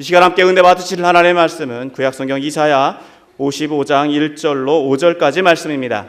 이 시간 함께 은혜 받으실 하나님의 말씀은 구약성경 이사야 55장 1절로 5절까지 말씀입니다.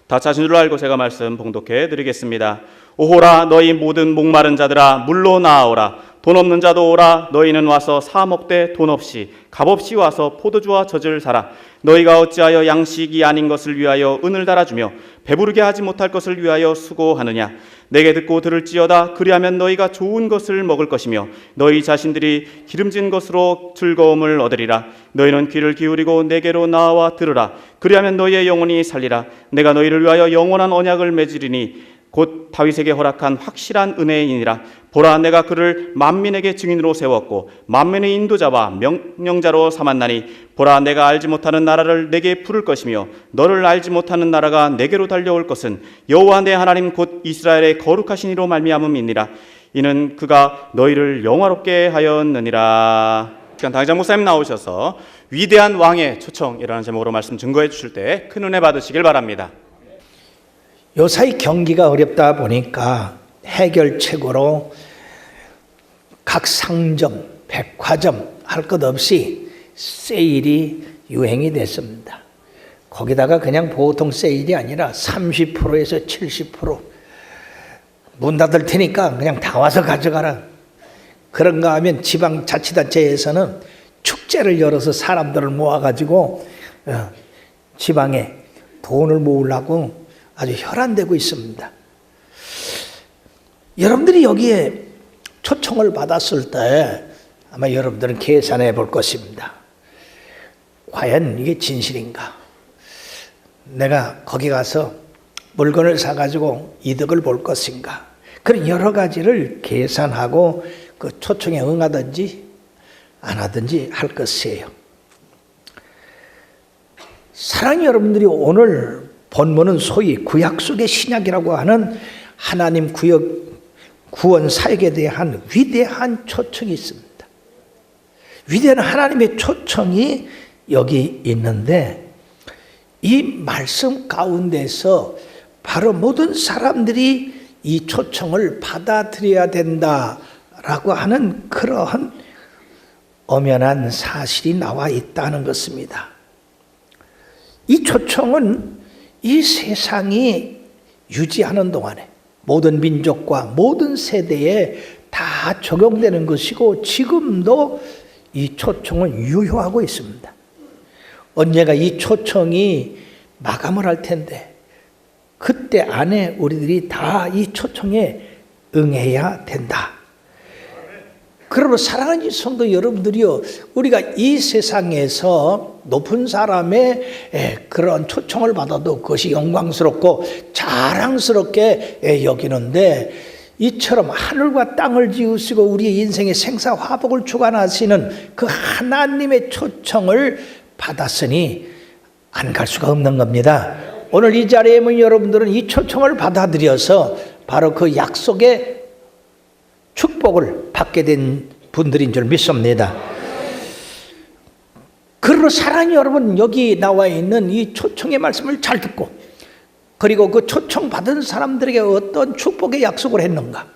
다 찾은 줄 알고 제가 말씀 봉독해 드리겠습니다. 오호라 너희 모든 목마른 자들아 물로 나아오라. 돈 없는 자도 오라. 너희는 와서 사 먹되 돈 없이 값없이 와서 포도주와 젖을 사라. 너희가 어찌하여 양식이 아닌 것을 위하여 은을 달아주며 배부르게 하지 못할 것을 위하여 수고하느냐. 내게 듣고 들을지어다. 그리하면 너희가 좋은 것을 먹을 것이며 너희 자신들이 기름진 것으로 즐거움을 얻으리라. 너희는 귀를 기울이고 내게로 나와 들으라. 그리하면 너희의 영혼이 살리라. 내가 너희를 위하여 영원한 언약을 맺으리니 곧 다윗에게 허락한 확실한 은혜이니라. 보라, 내가 그를 만민에게 증인으로 세웠고 만민의 인도자와 명령자로 삼았나니 보라, 내가 알지 못하는 나라를 내게 부를 것이며 너를 알지 못하는 나라가 내게로 달려올 것은 여호와 내 하나님 곧 이스라엘의 거룩하신 이로 말미암음이니라. 이는 그가 너희를 영화롭게 하였느니라. 당장 목사님 나오셔서 위대한 왕의 초청이라는 제목으로 말씀 증거해 주실 때 큰 은혜 받으시길 바랍니다. 요사이 경기가 어렵다 보니까 해결책으로 각 상점, 백화점 할 것 없이 세일이 유행이 됐습니다. 거기다가 그냥 보통 세일이 아니라 30%에서 70% 문 닫을 테니까 그냥 다 와서 가져가라. 그런가 하면 지방자치단체에서는 축제를 열어서 사람들을 모아가지고 지방에 돈을 모으려고 아주 혈안되고 있습니다. 여러분들이 여기에 초청을 받았을 때 아마 여러분들은 계산해 볼 것입니다. 과연 이게 진실인가? 내가 거기 가서 물건을 사가지고 이득을 볼 것인가? 그런 여러 가지를 계산하고 그 초청에 응하든지 안 하든지 할 것이에요. 사랑하는 여러분들이 오늘 본문은 소위 구약 속의 신약이라고 하는 하나님 구원 사역에 대한 위대한 초청이 있습니다. 위대한 하나님의 초청이 여기 있는데 이 말씀 가운데서 바로 모든 사람들이 이 초청을 받아들여야 된다라고 하는 그러한 엄연한 사실이 나와 있다는 것입니다. 이 초청은 이 세상이 유지하는 동안에 모든 민족과 모든 세대에 다 적용되는 것이고 지금도 이 초청은 유효하고 있습니다. 언젠가 이 초청이 마감을 할 텐데 그때 안에 우리들이 다 이 초청에 응해야 된다. 그러므로 사랑하는 성도 여러분들이요, 우리가 이 세상에서 높은 사람의 그런 초청을 받아도 그것이 영광스럽고 자랑스럽게 여기는데 이처럼 하늘과 땅을 지으시고 우리의 인생의 생사화복을 주관하시는 그 하나님의 초청을 받았으니 안 갈 수가 없는 겁니다. 오늘 이 자리에 있는 여러분들은 이 초청을 받아들여서 바로 그 약속의 축복을 받게 된 분들인 줄 믿습니다. 그러므로 사랑하는 여러분, 여기 나와 있는 이 초청의 말씀을 잘 듣고 그리고 그 초청받은 사람들에게 어떤 축복의 약속을 했는가,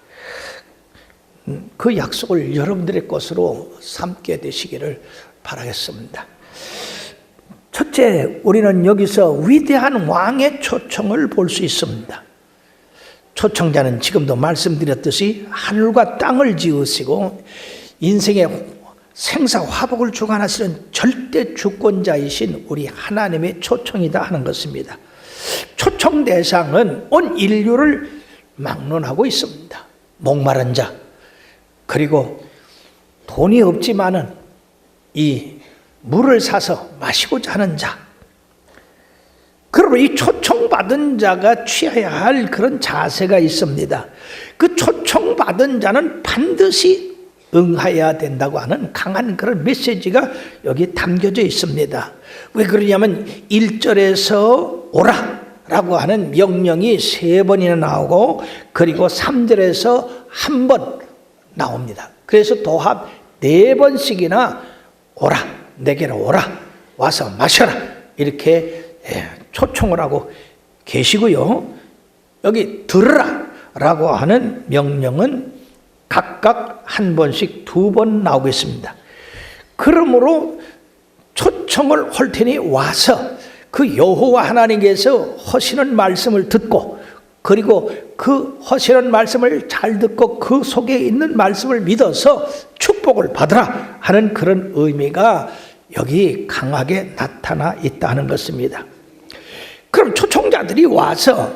그 약속을 여러분들의 것으로 삼게 되시기를 바라겠습니다. 첫째, 우리는 여기서 위대한 왕의 초청을 볼 수 있습니다. 초청자는 지금도 말씀드렸듯이 하늘과 땅을 지으시고 인생의 생사화복을 주관하시는 절대 주권자이신 우리 하나님의 초청이다 하는 것입니다. 초청 대상은 온 인류를 막론하고 있습니다. 목마른 자, 그리고 돈이 없지만은 이 물을 사서 마시고자 하는 자, 그러므로 이 초청받은 자가 취해야 할 그런 자세가 있습니다. 그 초청받은 자는 반드시 응해야 된다고 하는 강한 그런 메시지가 여기 담겨져 있습니다. 왜 그러냐면 1절에서 오라 라고 하는 명령이 3번이나 나오고 그리고 3절에서 1번 나옵니다. 그래서 도합 4번씩이나 오라, 내게로 오라, 와서 마셔라 이렇게 초청을 하고 계시고요. 여기 들으라 라고 하는 명령은 각각 1번씩 2번 나오고 있습니다. 그러므로 초청을 할 테니 와서 그 여호와 하나님께서 하시는 말씀을 듣고, 그리고 그 하시는 말씀을 잘 듣고 그 속에 있는 말씀을 믿어서 축복을 받으라 하는 그런 의미가 여기 강하게 나타나 있다는 것입니다. 그럼 초청자들이 와서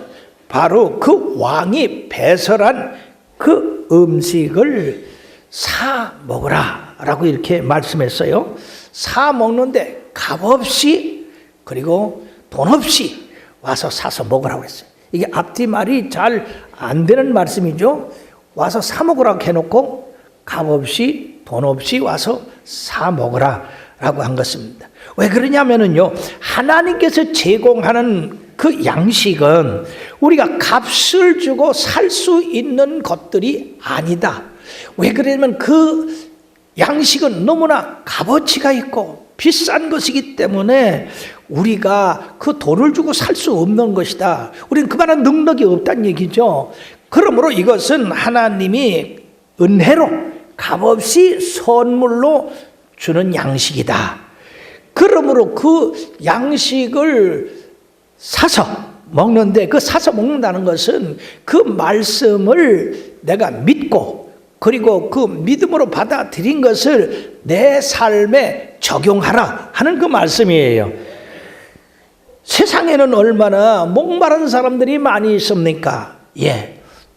바로 그 왕이 배설한 그 음식을 사 먹으라 라고 이렇게 말씀했어요. 사 먹는데 값없이, 그리고 돈 없이 와서 사서 먹으라고 했어요. 이게 앞뒤 말이 잘 안 되는 말씀이죠. 와서 사 먹으라고 해놓고 값없이 돈 없이 와서 사 먹으라 라고 한 것입니다. 왜 그러냐면요, 하나님께서 제공하는 그 양식은 우리가 값을 주고 살 수 있는 것들이 아니다. 왜 그러냐면 그 양식은 너무나 값어치가 있고 비싼 것이기 때문에 우리가 그 돈을 주고 살 수 없는 것이다. 우리는 그만한 능력이 없다는 얘기죠. 그러므로 이것은 하나님이 은혜로 값없이 선물로 주는 양식이다. 그러므로 그 양식을 사서 먹는데, 그 사서 먹는다는 것은 그 말씀을 내가 믿고, 그리고 그 믿음으로 받아들인 것을 내 삶에 적용하라 하는 그 말씀이에요. 세상에는 얼마나 목마른 사람들이 많이 있습니까?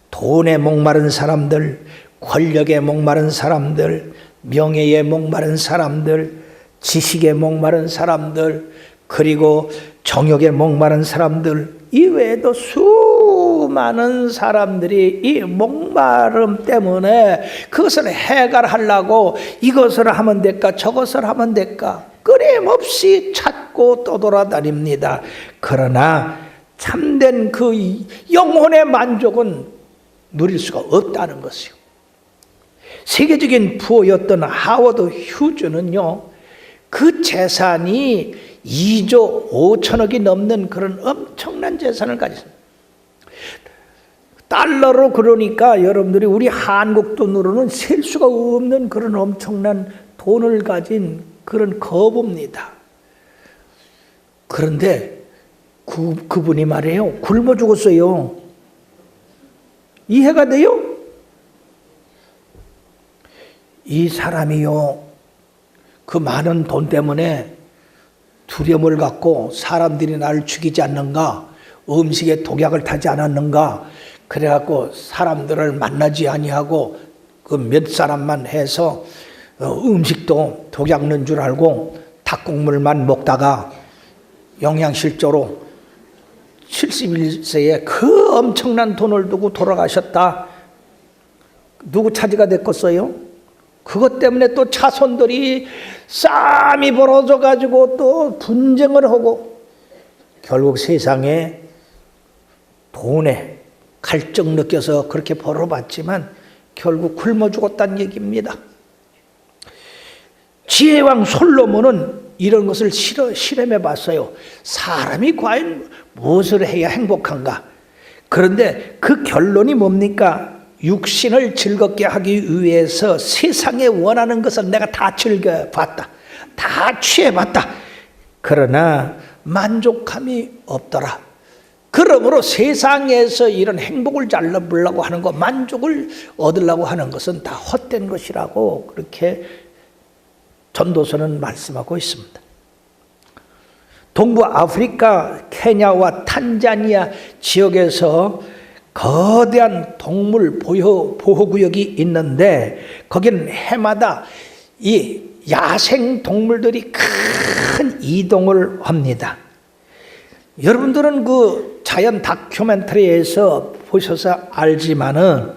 돈에 목마른 사람들, 권력에 목마른 사람들, 명예에 목마른 사람들, 지식에 목마른 사람들, 그리고 정욕에 목마른 사람들, 이외에도 수많은 사람들이 이 목마름 때문에 그것을 해결하려고 이것을 하면 될까 저것을 하면 될까 끊임없이 찾고 떠돌아다닙니다. 그러나 참된 그 영혼의 만족은 누릴 수가 없다는 것이요. 세계적인 부호였던 하워드 휴즈는요, 그 재산이 2조 5천억이 넘는 그런 엄청난 재산을 가졌습니다. 달러로 그러니까 여러분들이 우리 한국 돈으로는 셀 수가 없는 그런 엄청난 돈을 가진 그런 거부입니다. 그런데 그분이 말이에요, 굶어 죽었어요. 이해가 돼요? 이 사람이요, 그 많은 돈 때문에 두려움을 갖고 사람들이 나를 죽이지 않는가, 음식에 독약을 타지 않았는가, 그래갖고 사람들을 만나지 아니하고 그 몇 사람만 해서 음식도 독약 넣은 줄 알고 닭국물만 먹다가 영양실조로 71세에 그 엄청난 돈을 두고 돌아가셨다. 누구 차지가 됐겠어요? 그것 때문에 또 자손들이 싸움이 벌어져 가지고 또 분쟁을 하고 결국 세상에 돈에 갈증 느껴서 그렇게 벌어봤지만 결국 굶어 죽었다는 얘기입니다. 지혜왕 솔로몬은 이런 것을 실험해 봤어요. 사람이 과연 무엇을 해야 행복한가? 그런데 그 결론이 뭡니까? 육신을 즐겁게 하기 위해서 세상에 원하는 것을 내가 다 즐겨봤다. 다 취해봤다. 그러나 만족함이 없더라. 그러므로 세상에서 이런 행복을 잘라보려고 하는 것, 만족을 얻으려고 하는 것은 다 헛된 것이라고 그렇게 전도서는 말씀하고 있습니다. 동부 아프리카 케냐와 탄자니아 지역에서 거대한 동물 보호구역이 있는데 거기는 해마다 이 야생 동물들이 큰 이동을 합니다. 여러분들은 그 자연 다큐멘터리에서 보셔서 알지만은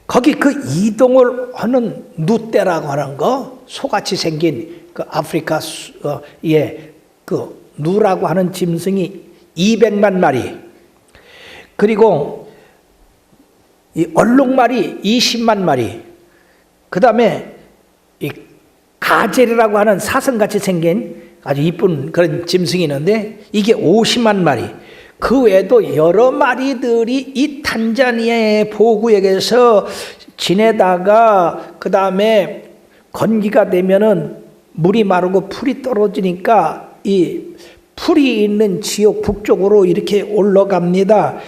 거기 그 이동을 하는 누떼라고 하는 거, 소같이 생긴 그 아프리카의 그 누라고 하는 짐승이 200만 마리, 그리고 이 얼룩말이 20만 마리, 그 다음에 이 가젤이라고 하는 사슴같이 생긴 아주 이쁜 그런 짐승이 있는데 이게 50만 마리, 그 외에도 여러 마리들이 이 탄자니아의 보호구역에서 지내다가 그 다음에 건기가 되면은 물이 마르고 풀이 떨어지니까 이 풀이 있는 지역 북쪽으로 이렇게 올라갑니다.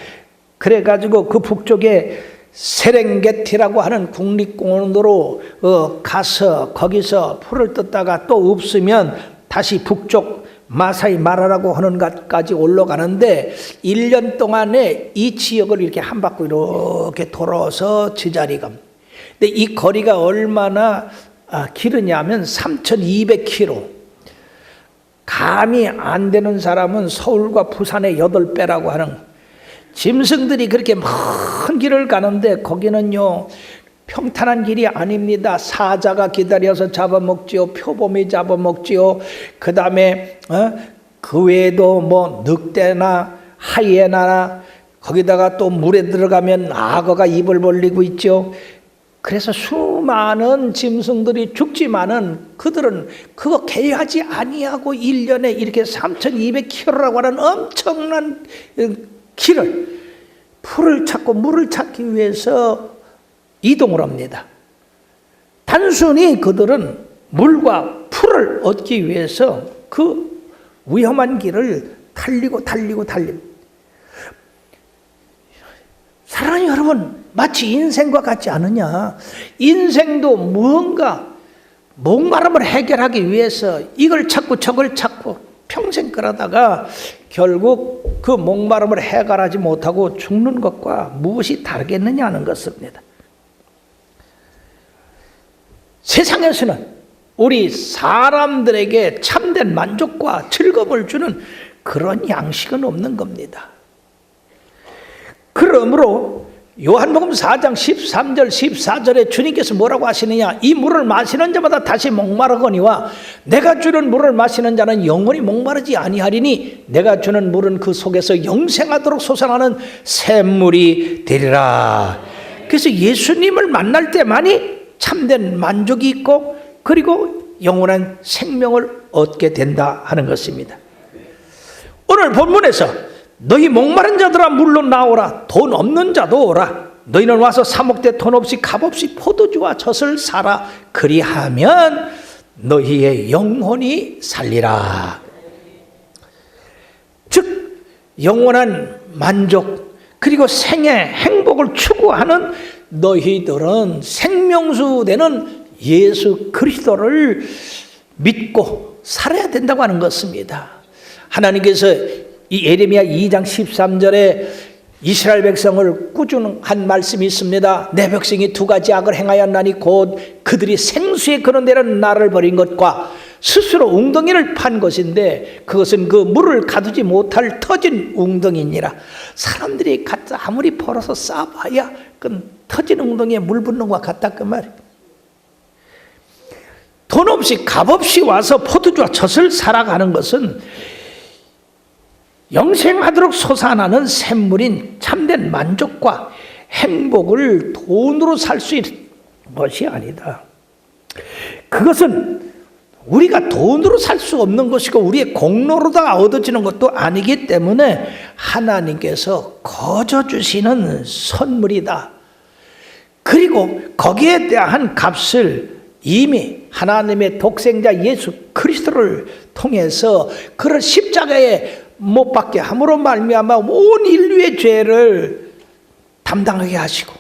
그래가지고 그 북쪽에 세렝게티라고 하는 국립공원으로 가서 거기서 풀을 뜯다가 또 없으면 다시 북쪽 마사이 마라라고 하는 곳까지 올라가는데 1년 동안에 이 지역을 이렇게 한 바퀴 이렇게 돌아서 제자리 갑니다. 근데 이 거리가 얼마나 길으냐면 3,200km. 감이 안 되는 사람은 서울과 부산의 8배라고 하는, 짐승들이 그렇게 먼 길을 가는데 거기는요 평탄한 길이 아닙니다. 사자가 기다려서 잡아먹지요, 표범이 잡아먹지요. 그 다음에 그 외에도 뭐 늑대나 하이에나나, 거기다가 또 물에 들어가면 악어가 입을 벌리고 있죠. 그래서 수많은 짐승들이 죽지만은 그들은 그거 개의하지 아니하고 1년에 이렇게 3,200km라고 하는 엄청난 길을, 풀을 찾고 물을 찾기 위해서 이동을 합니다. 단순히 그들은 물과 풀을 얻기 위해서 그 위험한 길을 달리고. 사랑하는 여러분, 마치 인생과 같지 않으냐? 인생도 무언가 목마름을 해결하기 위해서 이걸 찾고 저걸 찾고 평생 그러다가 결국 그 목마름을 해결하지 못하고 죽는 것과 무엇이 다르겠느냐 하는 것입니다. 세상에서는 우리 사람들에게 참된 만족과 즐거움을 주는 그런 양식은 없는 겁니다. 그러므로 요한복음 4장 13절 14절에 주님께서 뭐라고 하시느냐? 이 물을 마시는 자마다 다시 목마르거니와 내가 주는 물을 마시는 자는 영원히 목마르지 아니하리니 내가 주는 물은 그 속에서 영생하도록 솟아나는 샘물이 되리라. 그래서 예수님을 만날 때만이 참된 만족이 있고 그리고 영원한 생명을 얻게 된다 하는 것입니다. 오늘 본문에서 너희 목마른 자들아 물로 나오라. 돈 없는 자도 오라. 너희는 와서 사 먹되 돈 없이 값없이 포도주와 젖을 사라. 그리하면 너희의 영혼이 살리라. 즉 영원한 만족 그리고 생의 행복을 추구하는 너희들은 생명수 되는 예수 그리스도를 믿고 살아야 된다고 하는 것입니다. 하나님께서 이 예레미야 2장 13절에 이스라엘 백성을 꾸준한 말씀이 있습니다. 내 백성이 두 가지 악을 행하였나니 곧 그들이 생수에 그런 데는 나를 버린 것과 스스로 웅덩이를 판 것인데 그것은 그 물을 가두지 못할 터진 웅덩이니라. 사람들이 갖다 아무리 벌어서 쌓아봐야 그 터진 웅덩이에 물 붓는 것과 같다 그 말이에요. 돈 없이 값없이 와서 포도주와 젖을 살아가는 것은 영생하도록 솟아나는 샘물인 참된 만족과 행복을 돈으로 살 수 있는 것이 아니다. 그것은 우리가 돈으로 살 수 없는 것이고 우리의 공로로다가 얻어지는 것도 아니기 때문에 하나님께서 거저 주시는 선물이다. 그리고 거기에 대한 값을 이미 하나님의 독생자 예수 그리스도를 통해서 그런 십자가에 못 박게 함으로 말미암아 온 인류의 죄를 담당하게 하시고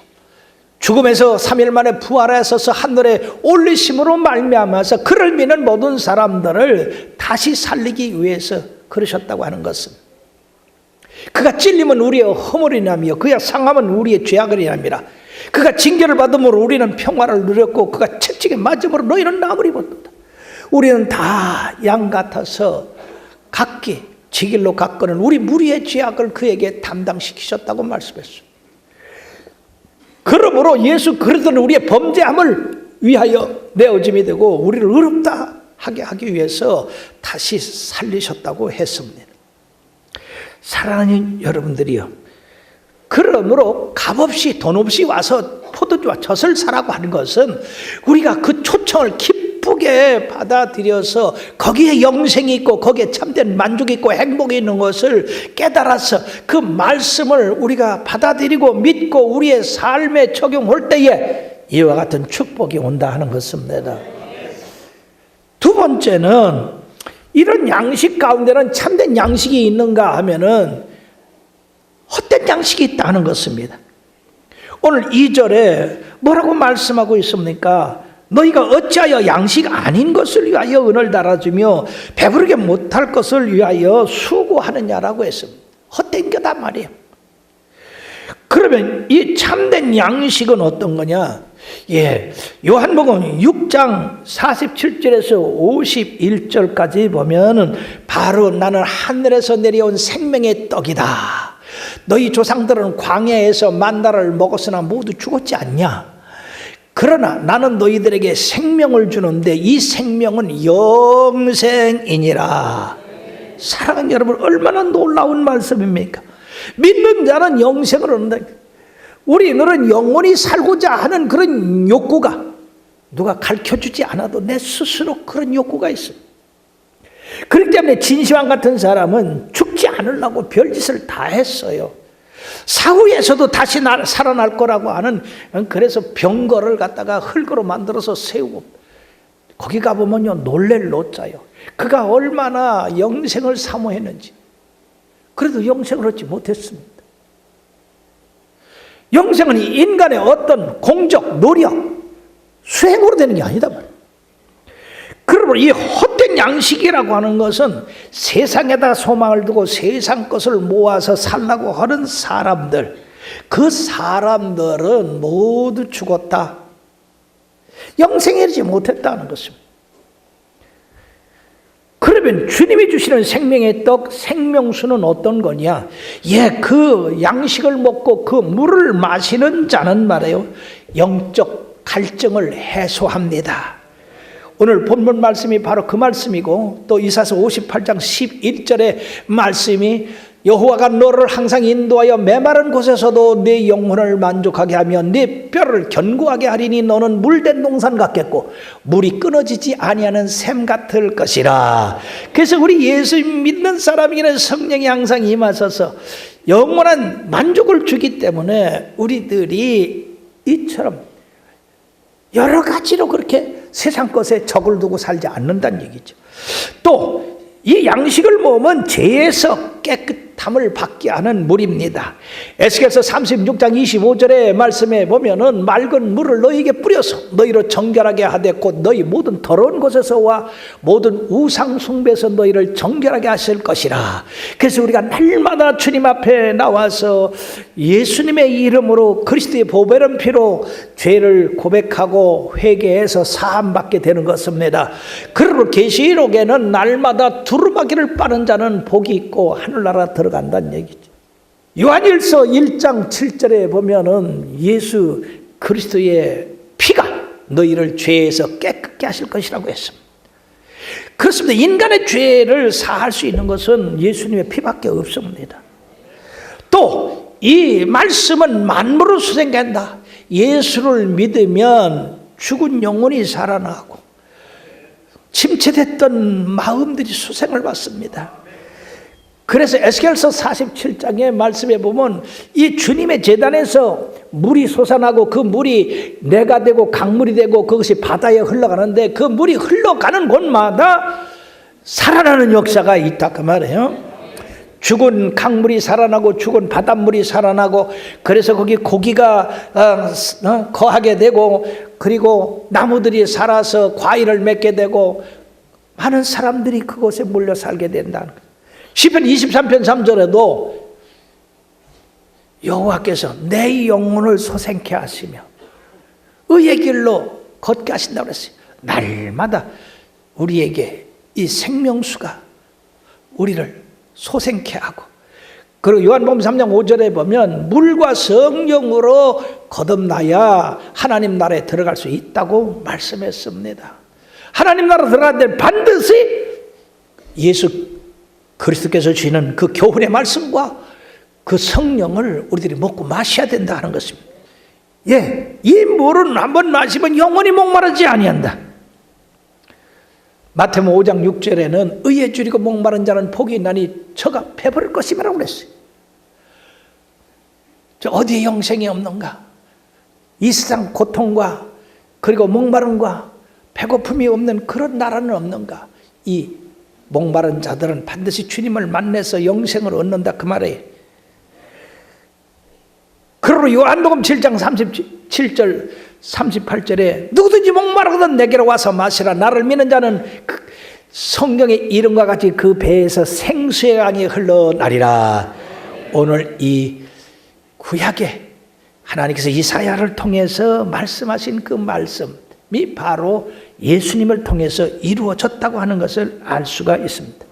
죽음에서 3일 만에 부활하셔서 하늘에 올리심으로 말미암아서 그를 믿는 모든 사람들을 다시 살리기 위해서 그러셨다고 하는 것은 그가 찔림은 우리의 허물이라며 그가 상함은 우리의 죄악을 인함이라. 그가 징계를 받음으로 우리는 평화를 누렸고 그가 채찍에 맞음으로 너희는 나무리 벗는다. 우리는 다 양 같아서 각기 지 길로 갔거늘 우리 무리의 죄악을 그에게 담당시키셨다고 말씀했습니다. 그러므로 예수 그리스도는 우리의 범죄함을 위하여 내어짐이 되고 우리를 의롭다 하게 하기 위해서 다시 살리셨다고 했습니다. 사랑하는 여러분들이요, 그러므로 값없이 돈 없이 와서 포도주와 젖을 사라고 하는 것은 우리가 그 초청을 기쁘게 받아들여서 거기에 영생이 있고 거기에 참된 만족이 있고 행복이 있는 것을 깨달아서 그 말씀을 우리가 받아들이고 믿고 우리의 삶에 적용할 때에 이와 같은 축복이 온다 하는 것입니다. 번째는 이런 양식 가운데는 참된 양식이 있는가 하면은 헛된 양식이 있다는 것입니다. 오늘 2절에 뭐라고 말씀하고 있습니까? 너희가 어찌하여 양식 아닌 것을 위하여 은을 달아주며 배부르게 못할 것을 위하여 수고하느냐라고 했습니다. 헛된 거단 말이에요. 그러면 이 참된 양식은 어떤 거냐? 요한복음 6장 47절에서 51절까지 보면은 바로 나는 하늘에서 내려온 생명의 떡이다. 너희 조상들은 광야에서 만나를 먹었으나 모두 죽었지 않냐? 그러나 나는 너희들에게 생명을 주는데 이 생명은 영생이니라. 사랑하는 여러분, 얼마나 놀라운 말씀입니까? 믿는 자는 영생을 얻는다. 우리는 영원히 살고자 하는 그런 욕구가 누가 가르쳐주지 않아도 내 스스로 그런 욕구가 있습니다. 그렇기 때문에 진시황 같은 사람은 죽지 않으려고 별짓을 다 했어요. 사후에서도 다시 살아날 거라고 하는, 그래서 병거를 갖다가 흙으로 만들어서 세우고, 거기 가보면요 놀랄 노자요. 그가 얼마나 영생을 사모했는지. 그래도 영생을 얻지 못했습니다. 영생은 인간의 어떤 공적, 노력, 수행으로 되는 게 아니다 말이에요. 그러므로 이 헛된 양식이라고 하는 것은 세상에다 소망을 두고 세상 것을 모아서 살라고 하는 사람들, 그 사람들은 모두 죽었다. 영생에 이르지 못했다는 것입니다. 그러면 주님이 주시는 생명의 떡, 생명수는 어떤 거냐? 그 양식을 먹고 그 물을 마시는 자는 말이에요, 영적 갈증을 해소합니다. 오늘 본문 말씀이 바로 그 말씀이고, 또 이사서 58장 11절의 말씀이 여호와가 너를 항상 인도하여 메마른 곳에서도 네 영혼을 만족하게 하며 네 뼈를 견고하게 하리니 너는 물된 동산 같겠고 물이 끊어지지 아니하는 샘 같을 것이라. 그래서 우리 예수 믿는 사람에게는 성령이 항상 임하셔서 영원한 만족을 주기 때문에 우리들이 이처럼 여러 가지로 그렇게 세상 것에 적을 두고 살지 않는다는 얘기죠. 또 이 양식을 먹으면 죄에서 깨끗함을 받게 하는 물입니다. 에스겔서 36장 25절의 말씀에 보면은 맑은 물을 너희에게 뿌려서 너희를 정결하게 하되 곧 너희 모든 더러운 곳에서와 모든 우상 숭배에서 너희를 정결하게 하실 것이라. 그래서 우리가 날마다 주님 앞에 나와서 예수님의 이름으로 그리스도의 보배른 피로 죄를 고백하고 회개해서 사함받게 되는 것입니다. 그러므로 계시록에는 날마다 두루마기를 빠는 자는 복이 있고 하늘나라 들어간다는 얘기죠. 요한일서 1장 7절에 보면은 예수 그리스도의 피가 너희를 죄에서 깨끗게 하실 것이라고 했습니다. 그렇습니다. 인간의 죄를 사할 수 있는 것은 예수님의 피밖에 없습니다. 또 이 말씀은 만물을 수생한다. 예수를 믿으면 죽은 영혼이 살아나고 침체됐던 마음들이 수생을 받습니다. 그래서 에스겔서 47장의 말씀에 보면 이 주님의 제단에서 물이 솟아나고 그 물이 내가 되고 강물이 되고 그것이 바다에 흘러가는데 그 물이 흘러가는 곳마다 살아나는 역사가 있다 그 말이에요. 죽은 강물이 살아나고 죽은 바닷물이 살아나고, 그래서 거기 고기가 거하게 되고, 그리고 나무들이 살아서 과일을 맺게 되고 많은 사람들이 그곳에 몰려 살게 된다는 거예요. 시편 23편 3절에도 여호와께서 내 영혼을 소생케 하시며 의의 길로 걷게 하신다고 그랬어요. 날마다 우리에게 이 생명수가 우리를 소생케 하고, 그리고 요한복음 3장 5절에 보면 물과 성령으로 거듭나야 하나님 나라에 들어갈 수 있다고 말씀했습니다. 하나님 나라 들어갈 때 반드시 예수 그리스도께서 주시는 그 교훈의 말씀과 그 성령을 우리들이 먹고 마셔야 된다 하는 것입니다. 이 물은 한번 마시면 영원히 목마르지 아니한다. 마태복음 5장 6절에는 의에 줄이고 목마른 자는 복이 있나니 저가 배부를 것이라고 그랬어요. 어디에 영생이 없는가? 이 세상 고통과 그리고 목마름과 배고픔이 없는 그런 나라는 없는가? 이 목마른 자들은 반드시 주님을 만나서 영생을 얻는다 그 말이에요. 그러므로 요한복음 7장 37절 38절에 누구든지 목마르거든 내게로 와서 마시라. 나를 믿는 자는 성경의 이름과 같이 그 배에서 생수의 강이 흘러나리라. 오늘 이 구약에 하나님께서 이사야를 통해서 말씀하신 그 말씀이 바로 예수님을 통해서 이루어졌다고 하는 것을 알 수가 있습니다.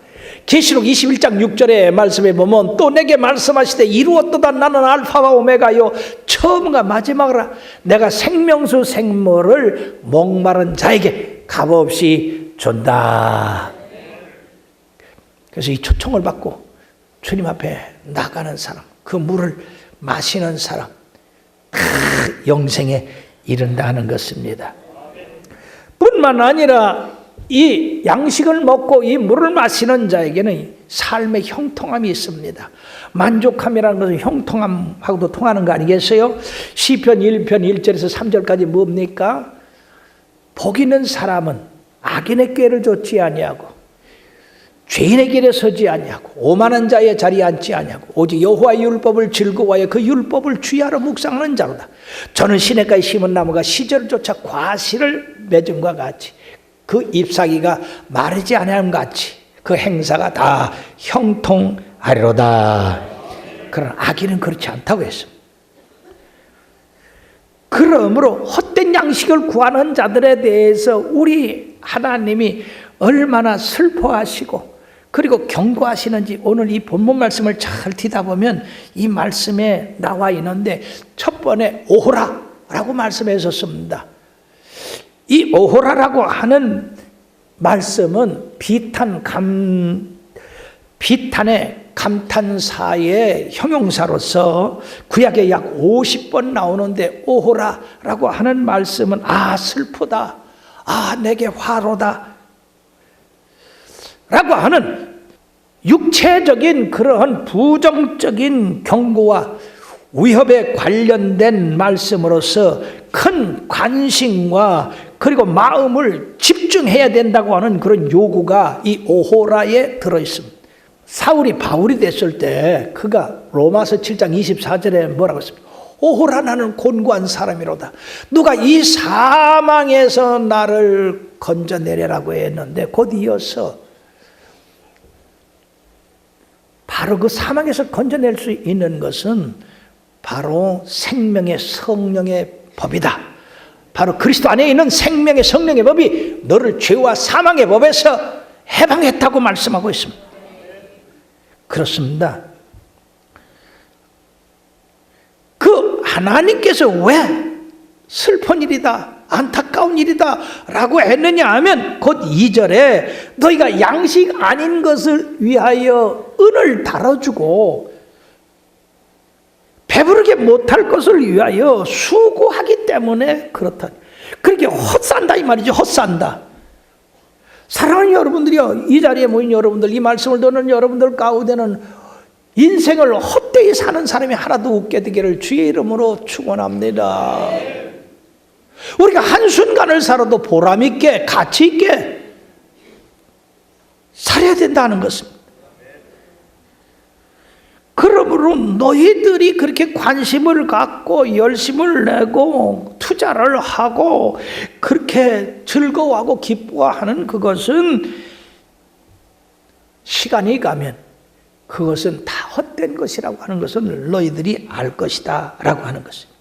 계시록 21장 6절의 말씀에 보면 또 내게 말씀하시되 이루었도다. 나는 알파와 오메가요 처음과 마지막이라. 내가 생명수 생물을 목마른 자에게 값없이 준다. 그래서 이 초청을 받고 주님 앞에 나가는 사람, 그 물을 마시는 사람 영생에 이른다는 것입니다. 뿐만 아니라 이 양식을 먹고 이 물을 마시는 자에게는 삶의 형통함이 있습니다. 만족함이라는 것은 형통함하고도 통하는 거 아니겠어요? 시편 1편 1절에서 3절까지 뭡니까? 복 있는 사람은 악인의 꾀를 좇지 아니하고 죄인의 길에 서지 아니하고 오만한 자의 자리에 앉지 아니하고 오직 여호와의 율법을 즐거워하여 그 율법을 주야로 묵상하는 자로다. 저는 시냇가에 심은 나무가 시절을 쫓아 과실을 맺음과 같이 그 잎사귀가 마르지 아니함 같이 그 행사가 다 형통하리로다. 그러나 악인은 그렇지 않다고 했습니다. 그러므로 헛된 양식을 구하는 자들에 대해서 우리 하나님이 얼마나 슬퍼하시고 그리고 경고하시는지 오늘 이 본문 말씀을 잘 듣다 보면 이 말씀에 나와 있는데 첫 번에 오호라라고 말씀하셨습니다. 이 오호라라고 하는 말씀은 비탄의 감탄사의 형용사로서 구약에 약 50번 나오는데 오호라라고 하는 말씀은 슬프다, 내게 화로다 라고 하는 육체적인 그러한 부정적인 경고와 위협에 관련된 말씀으로서 큰 관심과 그리고 마음을 집중해야 된다고 하는 그런 요구가 이 오호라에 들어있습니다. 사울이 바울이 됐을 때 그가 로마서 7장 24절에 뭐라고 했습니까? 오호라 나는 곤고한 사람이로다. 누가 이 사망에서 나를 건져내려라고 했는데 곧 이어서 바로 그 사망에서 건져낼 수 있는 것은 바로 생명의 성령의 법이다. 바로 그리스도 안에 있는 생명의 성령의 법이 너를 죄와 사망의 법에서 해방했다고 말씀하고 있습니다. 그렇습니다. 그 하나님께서 왜 슬픈 일이다, 안타까운 일이다 라고 했느냐 하면 곧 2절에 너희가 양식 아닌 것을 위하여 은을 달아주고 배부르게 못할 것을 위하여 수고하기 때문에 그렇다. 그렇게 헛산다 이 말이죠. 헛산다. 사랑하는 여러분들이요, 이 자리에 모인 여러분들, 이 말씀을 듣는 여러분들 가운데는 인생을 헛되이 사는 사람이 하나도 없게 되기를 주의 이름으로 축원합니다. 우리가 한순간을 살아도 보람있게 가치있게 살아야 된다는 것입니다. 그러므로 너희들이 그렇게 관심을 갖고 열심을 내고 투자를 하고 그렇게 즐거워하고 기뻐하는 그것은 시간이 가면 그것은 다 헛된 것이라고 하는 것을 너희들이 알 것이다 라고 하는 것입니다.